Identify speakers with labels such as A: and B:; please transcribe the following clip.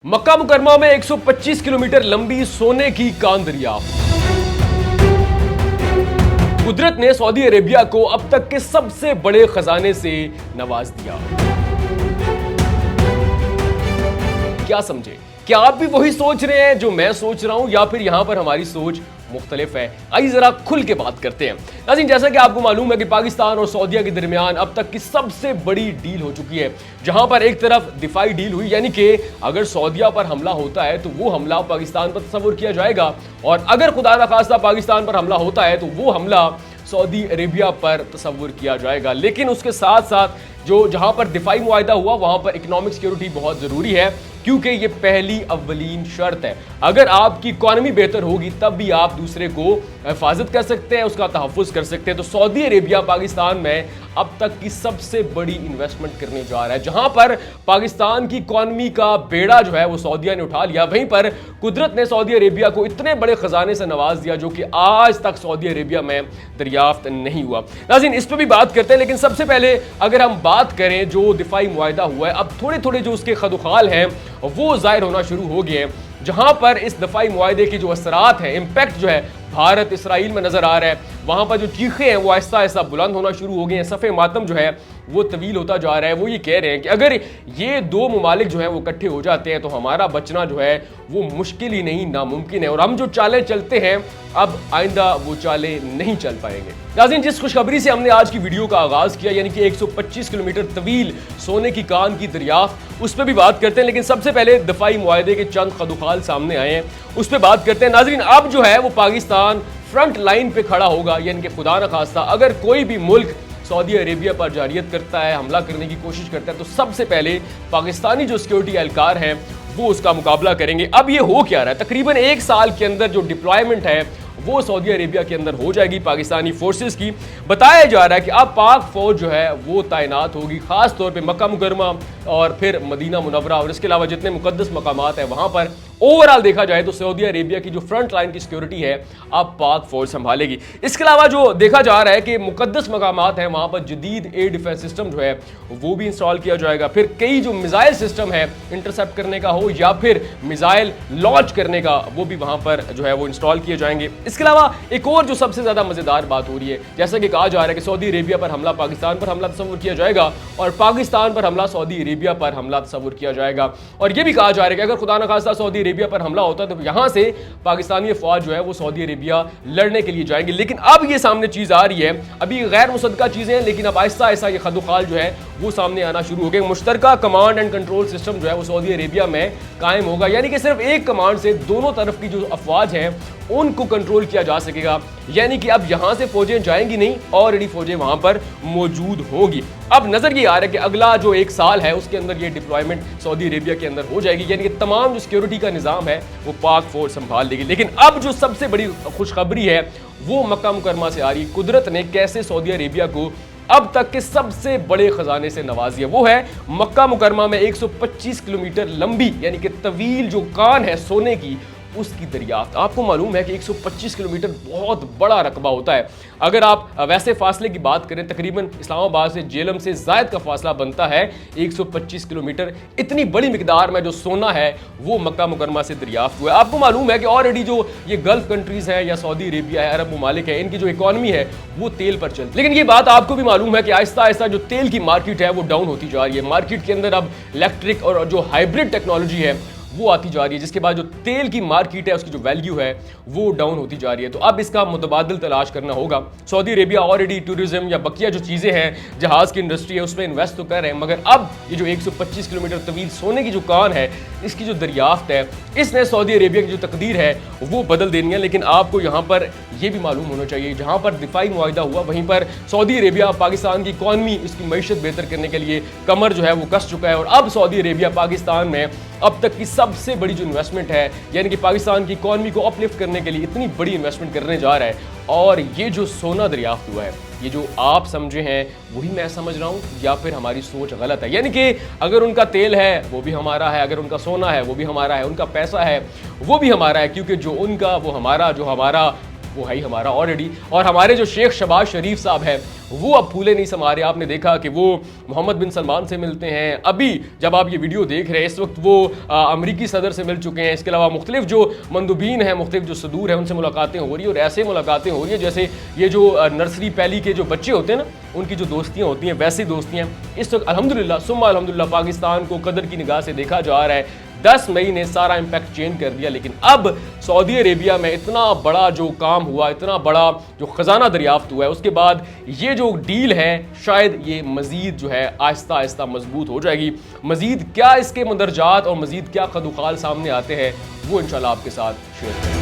A: मक्का मुकरमा में 125 किलोमीटर लंबी सोने की कान दरियाफ्त। कुदरत ने सऊदी अरेबिया को अब तक के सबसे बड़े खजाने से नवाज दिया। क्या समझे? क्या आप भी वही सोच रहे हैं जो मैं सोच रहा हूं, या फिर यहां पर हमारी सोच मुख्तलिफ है? आइए जरा खुल के बात करते हैं। नाज़रीन, जैसा कि आपको मालूम है कि पाकिस्तान और सऊदीया के दरमियान अब तक की सबसे बड़ी डील हो चुकी है, जहां पर एक तरफ दिफाई डील हुई, यानी कि अगर सऊदीया पर हमला होता है तो वो हमला पाकिस्तान पर तस्वुर किया जाएगा, और अगर खुदा न खास्ता पाकिस्तान पर हमला होता है तो वो हमला सऊदी अरेबिया पर तस्वुर किया जाएगा। लेकिन उसके साथ साथ जहां पर दिफाई मुआहिदा हुआ वहां पर इकोनॉमिक सिक्योरिटी बहुत जरूरी है, क्योंकि ये पहली अव्वलीन शर्त है। अगर आपकी इकॉनमी बेहतर होगी तब भी आप दूसरे को हिफाजत कर सकते हैं, उसका तहफ़्फ़ुज़ कर सकते हैं। तो सऊदी अरेबिया पाकिस्तान में अब तक की सबसे बड़ी इन्वेस्टमेंट करने जा रहा है, जहां पर पाकिस्तान की इकॉनमी का बेड़ा जो है वो सऊदीया ने उठा लिया। वहीं पर कुदरत ने सऊदी अरेबिया को इतने बड़े खजाने से नवाज दिया जो कि आज तक सऊदी अरेबिया में दरियाफ्त नहीं हुआ। नाज़रीन, इस पर भी बात करते हैं, लेकिन सबसे पहले अगर हम बात करें जो दिफाई मुआहिदा हुआ है, अब थोड़े थोड़े जो उसके खदुखाल हैं वो जाहिर होना शुरू हो गए हैं, जहां पर इस दफाई मुआहिदे के जो असरात हैं, इंपैक्ट जो है भारत इसराइल में नजर आ रहा है। वहां पर जो चीखें हैं वो आहिस्ता आहिस्ता बुलंद होना शुरू हो गए हैं, सफ़े मातम जो है वो तवील होता जा रहा है। वो ये कह रहे हैं कि अगर ये दो ममालिक जो है वो इकट्ठे हो जाते हैं तो हमारा बचना जो है वो मुश्किल ही नहीं नामुमकिन है, और हम जो चालें चलते हैं अब आइंदा वो चालें नहीं चल पाएंगे। नाज़रीन, जिस खुशखबरी से हमने आज की वीडियो का आगाज किया, यानी कि 125 किलोमीटर तवील सोने की कान की दरियाफ्त, उस पर भी बात करते हैं। लेकिन सबसे पहले दफाई मुआहिदे के चंद खदुखाल सामने आए हैं, उस पर बात करते हैं। नाज़रीन, अब जो है वो पाकिस्तान फ्रंट लाइन पे खड़ा होगा, यानी कि खुदा न खास्ता अगर कोई भी मुल्क सऊदी अरेबिया पर जारियत करता है, हमला करने की कोशिश करता है, तो सबसे पहले पाकिस्तानी जो सिक्योरिटी एहलकार हैं वो उसका मुकाबला करेंगे। अब ये हो क्या रहा है? तकरीबन एक साल के अंदर जो डिप्लॉयमेंट है वो सऊदी अरेबिया के अंदर हो जाएगी पाकिस्तानी फोर्सेस की। बताया जा रहा है कि अब पाक फौज जो है वो तैनात होगी, खास तौर पे मक्का मुकरमा और फिर मदीना मुनव्वरा और इसके अलावा जितने मुकद्दस मकामात हैं वहां पर। ओवरऑल देखा जाए तो सऊदी अरेबिया की जो फ्रंट लाइन की सिक्योरिटी है अब पाक फौज संभालेगी। इसके अलावा जो देखा जा रहा है कि मुकद्दस मकामात हैं वहां पर जदीद एयर डिफेंस सिस्टम जो है वो भी इंस्टॉल किया जाएगा। फिर कई जो मिसाइल सिस्टम है इंटरसेप्ट करने का हो या फिर मिसाइल लॉन्च करने का, वो भी वहां पर जो है वो इंस्टॉल किए जाएंगे। इसके अलावा एक और जो सबसे ज्यादा मजेदार बात हो रही है, जैसा कि कहा जा रहा है कि सऊदी अरेबिया पर हमला पाकिस्तान पर हमला तस्वुर किया जाएगा और पाकिस्तान पर हमला सऊदी अरेबिया पर हमला तस्वुर किया जाएगा। और यह भी कहा जा रहा है कि अगर खुदा न खास्ता सऊदी अरेबिया पर हमला होता है तो यहां से पाकिस्तानी फौज जो है वो सऊदी अरेबिया लड़ने के लिए जाएंगे। लेकिन अब ये सामने चीज आ रही है, अभी गैर मुसद्दका चीजें हैं, लेकिन अब आहिस्ता आहिस्ता ये खदुखाल जो है वो सामने आना शुरू हो गए। मुश्तरका कमांड एंड कंट्रोल सिस्टम जो है वो सऊदी अरेबिया में कायम होगा, यानी कि सिर्फ एक कमांड से दोनों तरफ की जो अफवाज हैं उनको कंट्रोल किया जा सकेगा। यानी कि अब यहां से फौजें जाएंगी नहीं, ऑलरेडी फौजें वहां पर मौजूद होंगी। अब नजर ये आ रहा है कि अगला जो एक साल है उसके अंदर ये डिप्लॉयमेंट सऊदी अरेबिया के अंदर हो जाएगी, यानी कि तमाम जो सिक्योरिटी का निजाम है वो पाक फौज संभाल लेगी। लेकिन अब जो सबसे बड़ी खुशखबरी है वो मक्का मुकरमा से आ रही है। कुदरत ने कैसे सऊदी अरेबिया को अब तक के सबसे बड़े खजाने से नवाज दिया, वो है मक्का मुकरमा में 125 किलोमीटर लंबी यानी कि तवील जो कान है सोने की, उसकी दरियाफ्त। आपको मालूम है कि 125 किलोमीटर बहुत बड़ा रकबा होता है। अगर आप वैसे फासले की बात करें, तकरीबन इस्लामाबाद से जेलम से जायद का फासला बनता है 125 किलोमीटर। इतनी बड़ी मिकदार में जो सोना है वो मक्का मुकरमा से दरियाफ्त हुआ है। आपको मालूम है कि ऑलरेडी जो ये गल्फ कंट्रीज है या सऊदी अरेबिया है, अरब ममालिक है, इनकी जो इकॉनमी है वो तेल पर चलती है। लेकिन ये बात आपको भी मालूम है कि आहिस्ता आहिस्ता जो तेल की मार्केट है वो डाउन होती जा रही है। मार्केट के अंदर अब इलेक्ट्रिक और जो हाइब्रिड टेक्नोलॉजी है वो आती जा रही है, जिसके बाद जो तेल की मार्केट है उसकी जो वैल्यू है वो डाउन होती जा रही है। तो अब इसका मुतबादिल तलाश करना होगा। सऊदी अरेबिया ऑलरेडी टूरिज्म या बकिया जो चीज़ें हैं, जहाज़ की इंडस्ट्री है, उसमें इन्वेस्ट तो कर रहे हैं, मगर अब ये जो 125 किलोमीटर तवील सोने की जो कान है इसकी जो दरियाफ्त है, इसने सऊदी अरेबिया की जो तकदीर है वो बदल देनी है। लेकिन आपको यहाँ पर यह भी मालूम होना चाहिए, जहाँ पर दिफाई मुआहिदा हुआ वहीं पर सऊदी अरेबिया पाकिस्तान की इकॉनमी, इसकी मईशत बेहतर करने के लिए कमर जो है वो कस चुका है। और अब सऊदी अरेबिया पाकिस्तान में अब तक की सबसे बड़ी जो इन्वेस्टमेंट है, यानी कि पाकिस्तान की इकॉनमी को अपलिफ्ट करने के लिए इतनी बड़ी इन्वेस्टमेंट करने जा रहा है। और ये जो सोना दरियाफ्त हुआ है, ये जो आप समझे हैं वही मैं समझ रहा हूँ, या फिर हमारी सोच गलत है? यानी कि अगर उनका तेल है वो भी हमारा है, अगर उनका सोना है वो भी हमारा है, उनका पैसा है वो भी हमारा है, क्योंकि जो उनका वो हमारा, जो हमारा वो है ही हमारा ऑलरेडी। और हमारे जो शेख शहबाज शरीफ साहब है वो अब फूले नहीं समा रहे। आपने देखा कि वो मोहम्मद बिन सलमान से मिलते हैं, अभी जब आप ये वीडियो देख रहे हैं इस वक्त वो अमरीकी सदर से मिल चुके हैं। इसके अलावा मुख्तलिफ जो मंदुबीन हैं, मुख्तलिफ जो सदूर हैं, उनसे मुलाकातें हो रही है और ऐसे मुलाकातें हो रही है जैसे ये जो नर्सरी पहली के जो बच्चे होते हैं ना, उनकी जो दोस्तियां होती हैं वैसी दोस्तियां इस वक्त अल्हम्दुलिल्लाह सुम्मा अल्हम्दुलिल्लाह पाकिस्तान को कदर की निगाह से देखा जा रहा है। 10 मई ने सारा इंपैक्ट चेंज कर दिया, लेकिन अब सऊदी अरेबिया में इतना बड़ा जो काम हुआ, इतना बड़ा जो खजाना दरियाफ्त हुआ है, उसके बाद ये जो डील है शायद ये मजीद जो है आहिस्ता आहिस्ता मजबूत हो जाएगी। मजीद क्या इसके मंदरजात और मजीद क्या खदुखाल सामने आते हैं वो इंशाल्लाह आपके साथ शेयर करेंगे।